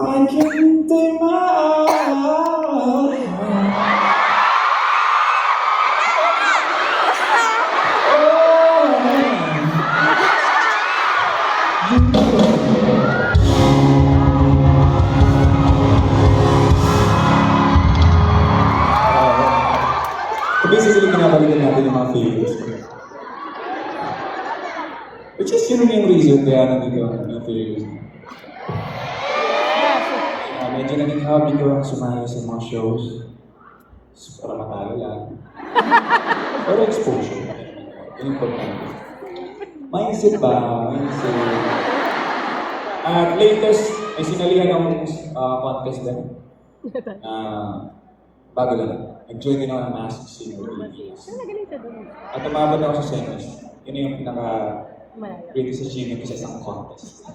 I can't take my eyes. Basically, kinabalikan natin yung mga favorites ko. Which is yun yung reason kaya nandito ang mga favorites ko. Medyo naging hobby ko ang sumayo sa mga shows. Para matalo lang. Pero exposure. Yun importante. Mindset ba? Mindset. At latest, may sinalihan akong contest din. Bago lang. Nag-join din ako ng Masked Singer. At umabot ako sa semis. Yun yung greatest achievement ko sa isang contest.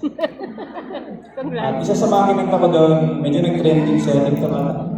At isa sa mga kinanta ko doon, medyo nag-trending sa TikTok.